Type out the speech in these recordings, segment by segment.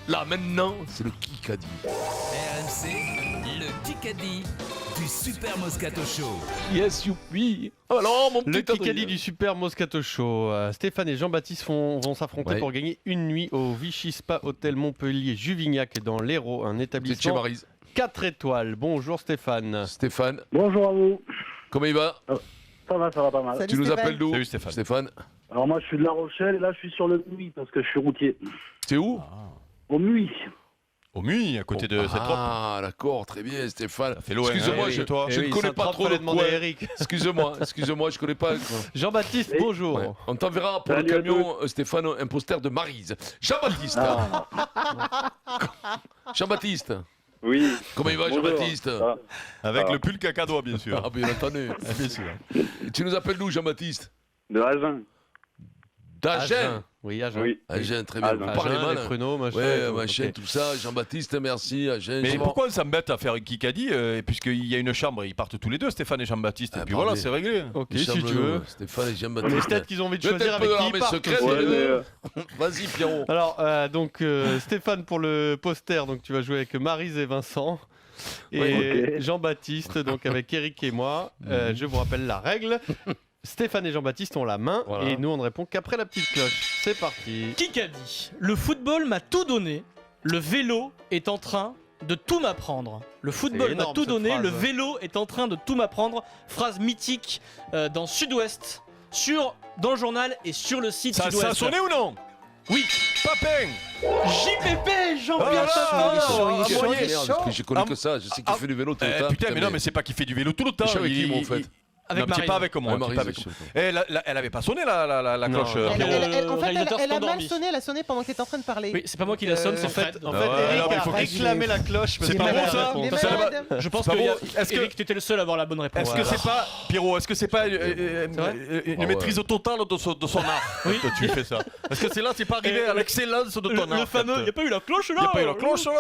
Là, maintenant, c'est le Kikadi. RMC, le Kikadi du Super Moscato Show. Yes, youpi. Alors, mon petit Le Kikadi Adrien. du Super Moscato Show. Stéphane et Jean-Baptiste vont s'affronter Ouais. pour gagner une nuit au Vichy Spa Hôtel Montpellier Juvignac dans l'Hérault, un Vous étiez établissement Maryse. 4 étoiles. Bonjour Stéphane. Stéphane, Bonjour à vous. comment il va? Ça va pas mal. Salut Tu nous Stéphane. appelles d'où? Salut Stéphane. Stéphane, Alors moi je suis de La Rochelle et là je suis sur le Muy parce que je suis routier. c'est où? Au Muy. Au Muy, à côté de cette robe. Ah, d'accord, très bien, Stéphane. Ça fait loin, Excusez-moi, hein, je, toi. je ne connais pas trop le demander coin. à Eric. Excusez-moi, je connais pas. Jean-Baptiste, Oui. bonjour. Ouais. On t'enverra pour Salut le à camion, Stéphane, un poster de Maryse. Jean-Baptiste. Ah, Jean-Baptiste. oui. Comment il va, Bonjour. Jean-Baptiste? Ah, Avec Ah. le pull cacadois, bien sûr. Ah, bien entendu. Bien sûr. Tu nous appelles d'où, Jean-Baptiste? de Agen. D'Agen. Oui, Agen. Oui. Agen, très bien. Agen. Vous parlez Agen, mal. les hein. pruneaux, machin. Ouais, tout, machin, ok. tout ça. Jean-Baptiste, merci. Agen. Mais c'est bon. pourquoi on s'embête à faire un Kikadi puisqu'il y a une chambre, ils partent tous les deux, Stéphane et Jean-Baptiste. Ah, Et puis parlez. voilà, c'est réglé. Ok, Les si tu Chamblons, veux. Stéphane et Mais Jean-Baptiste. peut-être qu'ils ont envie de Peut-être choisir un avec peu qui ils l'armée partent secrète, aussi. Ouais, mais, Vas-y, Pierrot. Alors, donc, Stéphane pour le poster, donc tu vas jouer avec Maryse et Vincent. Et Ouais, ok. Jean-Baptiste, donc avec Eric et moi. Je vous rappelle la règle. Stéphane et Jean-Baptiste ont la main Voilà. et nous on ne répond qu'après la petite cloche. C'est parti. Kikadi. Le football m'a tout donné. Le vélo est en train de tout m'apprendre. Le C'est football m'a énorme, tout cette donné. phrase. Le vélo est en train de tout m'apprendre. Phrase mythique dans Sud-Ouest, dans le journal et sur le site Ça a Sud-Ouest. sonné ou non? Oui. Papin. JPP, Oh là Jean-Pierre là, Chapin. il est chaud, il est Quel chaud, merde, il est parce chaud. que je connais Ah, que ça. Je sais qu'il fait du vélo tout le temps. Putain, mais non, mais c'est pas qu'il fait du vélo tout le temps. Je suis avec qui, moi, en fait? Avec Non, mais c'est Maryse. pas avec moi. Ouais, c'est pas Maryse, avec je moi. sais. Elle avait pas sonné la Non. cloche. Elle- Pierrot. En fait, réalisateur elle a s'endormi. mal sonné, elle a sonné pendant que tu étais en train de parler. Oui, c'est pas moi qui la sonne, c'est En fait, Fred. en Ah fait, ouais, Eric alors, il a faut qu'il- réclamé la cloche parce C'est qu'il pas avait bon, la ça réponse. Il est Ça, malade. Je pense C'est que pas bon. Est-ce que- Eric, tu étais le seul à avoir la bonne réponse. Est-ce que c'est pas, Pierrot, est-ce que c'est pas vrai une Ah maîtrise totale de son art Oui. quand tu fais ça? Parce que c'est là, c'est pas arrivé à l'excellence de ton art. Le fameux, il n'y a pas eu la cloche là. Il n'y a pas eu la cloche là.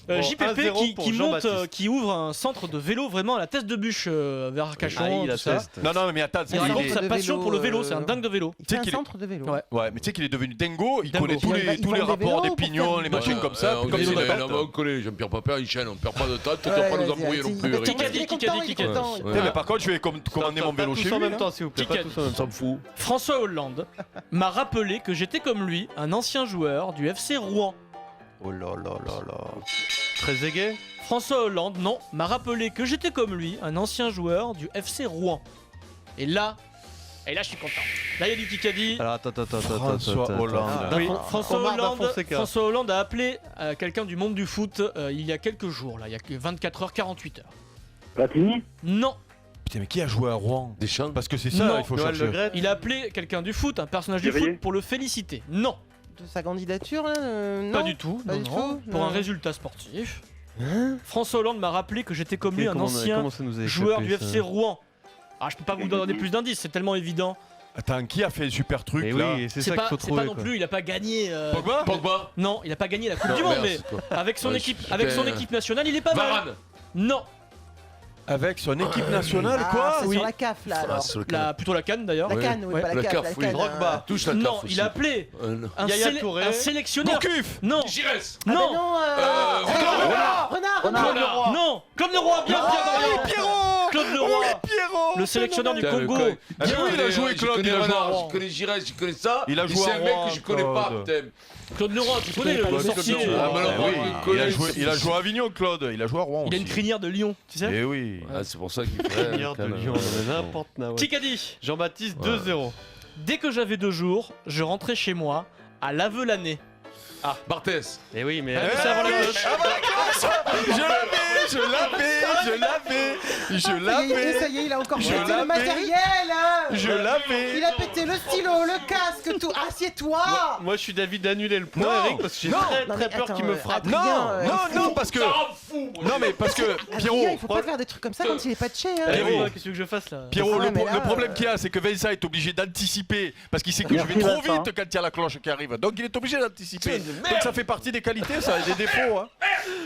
Bon, JPP 1-0 pour qui monte, Jean-Baptiste. qui ouvre un centre de vélo vraiment à la tête de bûche vers Arcachon, Ah, il tout ça. atteste. Non, mais attends, Il raconte il est- sa de passion vélo, pour le vélo, c'est un dingue de vélo. Il Tu sais fait un qu'il est- centre de vélo. Ouais. Ouais, mais tu sais qu'il est devenu dingo, il Dingo. connaît tous Il les vend des rapports vélos des pour pignons, faire les des machines comme ça, on comme dit, ils ont des non, pattes. mais on connaît Jean-Pierre Papin, il chaîne, on perd pas de temps, tu dois Ouais, pas nous vas-y, embrouiller non vas-y. plus, Il est Eric. Kikadi, content, il est Kikadi, content. Ouais. Mais par contre, je vais commander mon vélo Pas chez tous en lui. même là. temps, s'il vous plaît. Pas Kikadi. tous en même On temps. s'en fout. François Hollande m'a rappelé que j'étais comme lui, un ancien joueur du FC Rouen. Oh là là là là. Très aigué. François Hollande, non, m'a rappelé que j'étais comme lui, un ancien joueur du FC Rouen. Et là je suis content. Là, il y a du Kikadi. Alors attends. François Hollande. Ah, Oui, Omar François Fonseca. Hollande a appelé quelqu'un du monde du foot il y a quelques jours, là, il y a que 24 heures, 48 heures. Platini. Non, Putain, mais qui a joué à Rouen? Deschamps. Parce que c'est ça, Non. il faut Noël chercher. Le Graët. il a appelé quelqu'un du foot, un personnage du Guerrier. foot, pour le féliciter. Non, De sa candidature, là pas non. du tout. Pas non, du non. tout, Pour non. un résultat sportif. Hein François Hollande m'a rappelé que j'étais comme lui, un Comment ancien ça nous a joueur échappé, du ça FC Rouen. Ah, je peux pas vous donner plus d'indices, c'est tellement évident. Attends, qui a fait un super truc Et là? oui, c'est ça qu'il pas, faut c'est trouver. pas non quoi. plus, il a pas gagné. Pogba. Non, il a pas gagné la Coupe Non, du Monde, merde, mais c'est quoi avec son Ouais, équipe, putain. avec son équipe nationale, il est pas mal. Varane. Non, Avec son équipe nationale, Ah, quoi? c'est Oui. sur la CAF, là, Ah, alors. sur le canapé. plutôt la canne d'ailleurs. La Ouais. canne, oui, Ouais. pas la La CAF, CAF, la oui. canne. Drogba. Touche la Non, caf aussi. il a appelé Non. un, Yaya Touré. un sélectionneur. Gourcuff. Non, Giresse. Ah, non, mais non, Claude Renard. Non, Claude Leroy, bien, bien, Pierrot. Claude Leroy, Pierrot. le sélectionneur du Putain, Congo. mais Ah, mais oui, il a joué, je Claude, connais il a joué à Renard, Rouen. je connais Giresse, je connais ça. Il a et joué c'est à un mec Rouen, que je connais pas, Claude. putain. Claude Leroy, tu connais le Claude sorcier. Leroy. Ah, mais non, oui, moi, il a joué à Avignon, Claude. Il a joué à Rouen. Il a une aussi. crinière de lion, tu sais. Eh oui. Ah, c'est pour ça qu'il Seigneur fait. de Lyon, on est n'importe quoi. Kikadi. Jean-Baptiste Ouais. 2-0. Dès que j'avais 2 jours, je rentrais chez moi à Lavelanet. Barthès. Eh oui, mais. Ah, mais c'est avant la cloche. Je l'avais. Ça y est, il a encore Je pété l'avais. le matériel, hein. Je l'avais. Il a pété le stylo, le casque, tout. Assieds-toi. Moi, je suis d'avis d'annuler le point, Non. Eric, parce que j'ai Non. très Non, mais peur attends, qu'il me frappe. Adrien, Non, parce que. Non, mais parce que Adrien, Pierrot. il faut pas faire des trucs comme ça quand il est pas de chez, hein. Eh oui. Qu'est-ce que tu veux que je fasse là Pierrot, Ouais, mais là, le problème qu'il y a, c'est que Vincent est obligé d'anticiper parce qu'il sait que je vais trop Vincent. vite quand il y a la cloche qui arrive. Donc il est obligé d'anticiper. Donc ça fait partie des qualités, ça, et des défauts. Hein.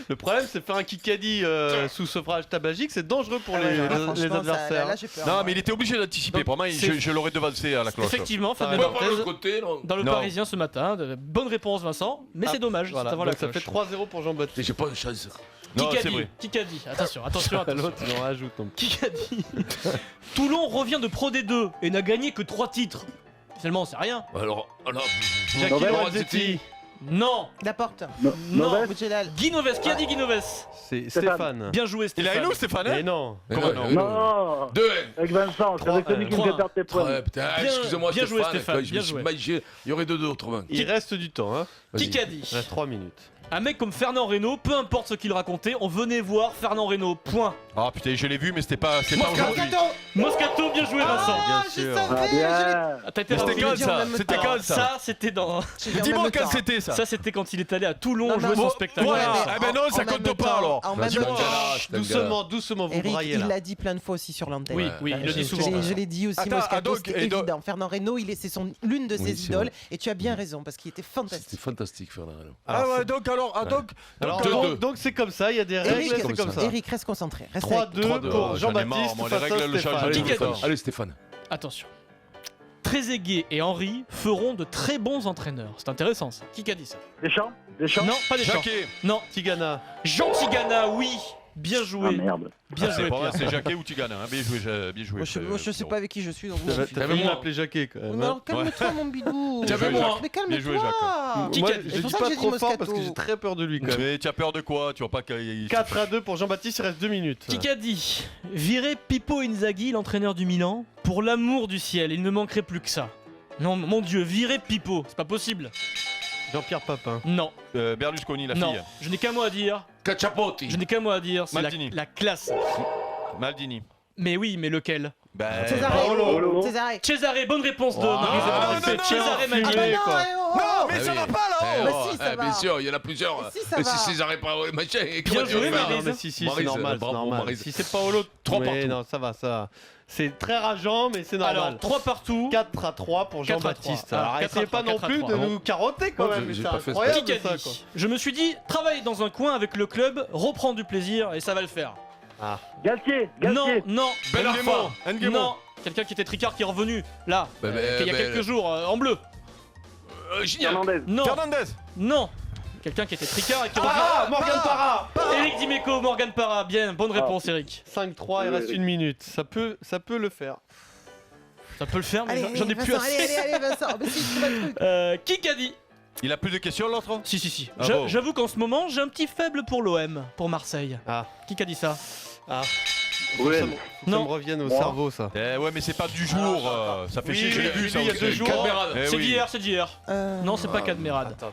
Le problème, c'est de faire un Kikadi sous suffrage virage tabagique, c'est dangereux pour Ah ouais, les, non, les franchement, ça, adversaires. là, j'ai peur. Non, mais il était obligé d'anticiper. Donc, Pour moi, c'est- je l'aurais devancé à la cloche. Effectivement, T'as Fabien On va pas de l'autre Barthez côté, non dans le Non. Parisien ce matin. Bonne réponse, Vincent, mais Ah, c'est dommage, Voilà, c'est avant la donc ça cloche. fait 3-0 pour Jean-Baptiste. J'ai pas de chance. Non, Qui c'est a dit vrai. Qui a dit Attention, attention, attention. L'autre, il en rajoute. donc. Qui a dit Toulon revient de Pro D2 et n'a gagné que 3 titres. Finalement, c'est rien. Alors, Jackie Novel Lorenzetti. Non, La porte. non. Novel. Boudjelal. Guy Noves, qui a dit Guy Noves C'est Stéphane. Stéphane. Bien joué, Il Stéphane. a eu nous, Stéphane Mais hein non. Comment non Non, 2-1. avec Vincent, c'est avec celui qui me trois. fait perdre tes points. Ouais, putain, Bien- excusez-moi bien joué, Stéphane, Stéphane, quand je bien me suis joué. magé, il y aurait 2-2 autrement. Il reste du temps. Hein. Vas-y. Qui a dit Il reste 3 minutes. Un mec comme Fernand Reynaud, peu importe ce qu'il racontait, on venait voir Fernand Reynaud. Point. Ah putain, je l'ai vu, mais c'était pas aujourd'hui. Moscato. Moscato, bien joué, Vincent. Ah, Bien je sûr. Ah savais. bien. Ah, t'as été Mais c'était rapide. quand dit en ça même C'était temps. quand Alors, ça ça, c'était dans. Dis-moi quand c'était ça. Ça, c'était quand il est allé à Toulon Non, jouer non, son non. spectacle. Voilà. Ouais, Ah ben non, ça en compte même pas, temps, alors. En Non, même c'est pas temps. le gars, c'est un Doucement, doucement, vous Eric, braillez il là. l'a dit plein de fois aussi sur l'antenne. Oui, oui, il le dit souvent. Je l'ai dit aussi, Attends, Moscato, donc, c'était et donc- évident. Fernand Reynaud, c'est l'une de Oui, ses c'est idoles. vrai. Et tu as bien raison, parce qu'il était C'était fantastique. fantastique, Fernand. Ah ouais, donc alors, Alors, Deux, donc, deux. donc c'est comme ça, il y a des règles, Eric, c'est comme ça. Eric, reste concentré. Reste 3-2 3-2, pour j'en ai Jean-Baptiste marre, moi, les face à règles, le Stéphane. changent. Allez, Qui a Stéphane. dit Allez, Stéphane. Attention. Trezeguet et Henry feront de très bons entraîneurs. C'est intéressant ça. Qui a dit ça Deschamps. Deschamps. Non, pas Deschamps. Jacquet. Non. Tigana. Jean Tigana, oui. Bien Ah joué. merde. Bien C'est joué, pas vrai, Pierre. c'est Jacquet ou Tigana. hein. Bien joué, bien joué. Moi, je sais Pierrot. pas avec qui je suis, donc vous T'as suffit. failli m'appeler Jacquet quand même. Mais hein. alors, calme-toi, mon bidou. T'avais moi. Mais Bien joué, calme-toi. Qui Moi, a dit je C'est pour dis ça pas que j'ai trop dit fort Moscato. parce que j'ai très peur de lui quand même. Mais tu as peur de quoi Tu vois pas qu'il. 4-2 pour Jean-Baptiste, il reste 2 minutes. Qui a dit virer Pippo Inzaghi, l'entraîneur du Milan, pour l'amour du ciel. Il ne manquerait plus que ça. Non, mon Dieu, virer Pippo. C'est pas possible. Jean-Pierre Papin. Non, Berlusconi, la non. fille. Je n'ai qu'un mot à dire. Cacciapotti. Je n'ai qu'un mot à dire. C'est la, Maldini. la classe. Maldini. Mais oui, mais lequel Ben. César. Paolo. César. Cesare, bonne réponse de Oh, Marie non, Zéphane. non, Cesare non, Maldini. Ah bah Fumé, non, quoi. eh, oh, Non, oh. mais Ah ça oui. va pas là-haut Eh, Bah oh, si, ça bien va. sûr, il y en a plusieurs. Mais si, ça Et va. si César est pas machin, et Bien comment tu joué, vas faire Maryse. Non, mais si, c'est Maryse, normal, c'est bravo, normal. Maryse. Si c'est Paolo, 3 mais partout. non, ça va, ça. C'est très rageant, mais c'est normal. Alors, 3 partout. 4-3 pour 4 à Jean-Baptiste. 3. Alors, Alors, essayez 4 à pas non 3, plus 4 de à 3. nous carotter quand Non, même, j'ai- mais j'ai c'est pas fait incroyable Qui a ça, dit quoi. Je me suis dit, travaille dans un coin avec le club, reprends du plaisir et ça va le faire. Galtier. Non, Galtier. non, Ben Arfa. Nguemo. non. Quelqu'un qui était tricard qui est revenu, là, Ben, il y a quelques jours, en bleu. Gignac. Fernandez. Non, Fernandez. non. Quelqu'un qui était tricard et qui revient. Ah, Morgan Parra. Eric Dimeco, Morgan Parra, bien, bonne réponse Eric. 5-3, il reste 1 minute. Ça peut le faire. Ça peut le faire, mais Allez, j'en ai plus Vincent, assez. allez, Vincent. Mais si, c'est pas le truc. Qui a dit Il a plus de questions l'autre Si. Ah bon. J'avoue qu'en ce moment, j'ai un petit faible pour l'OM, pour Marseille. Ah. Qui a dit ça Ah. Ouais. Ça me Non. revienne au Moi. cerveau, ça. Eh ouais, mais c'est pas du jour. Ça fait Oui, chier, je l'ai oui, vu ça. il y a aussi. 2 jours. Cadmerade. Eh C'est oui. d'hier, c'est d'hier. Non, c'est pas Cadmerade. Attends.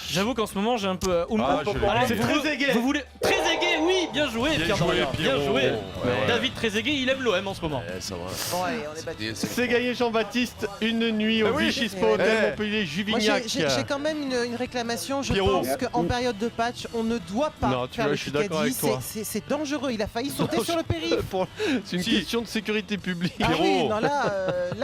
J'avoue qu'en ce moment, j'ai un peu. Ah, je l'ai Allez, vu. C'est vous- Trezeguet. Vous voulez Trezeguet, oui, bien joué, Bien Pierre joué, Dorian, bien Pierrot. joué. Ouais. David Trezeguet, il aime l'OM en ce moment. Eh, ça va. Bon, allez, on est battu. C'est gagné Jean-Baptiste, une nuit au Eh oui. Vichy Spa Eh. Hotel Eh. Montpellier Moi, Juvignac. j'ai quand même une réclamation. Je Pierrot. pense qu'en période de patch, on ne doit pas Non, tu faire vois, le je suis d'accord avec Kikadi. toi. C'est dangereux. Il a failli sauter sur le périph'. C'est une Si. question de sécurité publique. Ah oui, Pierrot. non, là,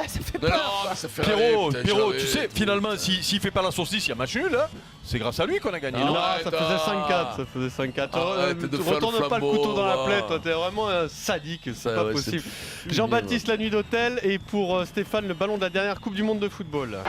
ça fait Non, peur. non, mais ça fait Pierrot, rêver, putain, Pierrot, j'avais- tu sais, finalement, s'il fait pas la saucisse, il y a match nul, hein. C'est grâce à lui qu'on a gagné. Non, non Arrête, ça faisait ah. 5-4, ça faisait 5-4. Arrête de faire le Retourne pas le flambeau, couteau dans la va. plaie, toi, t'es vraiment un sadique, c'est Ça, pas ouais, possible. c'est- Jean-Baptiste, la nuit d'hôtel, et pour Stéphane, le ballon de la dernière Coupe du Monde de football.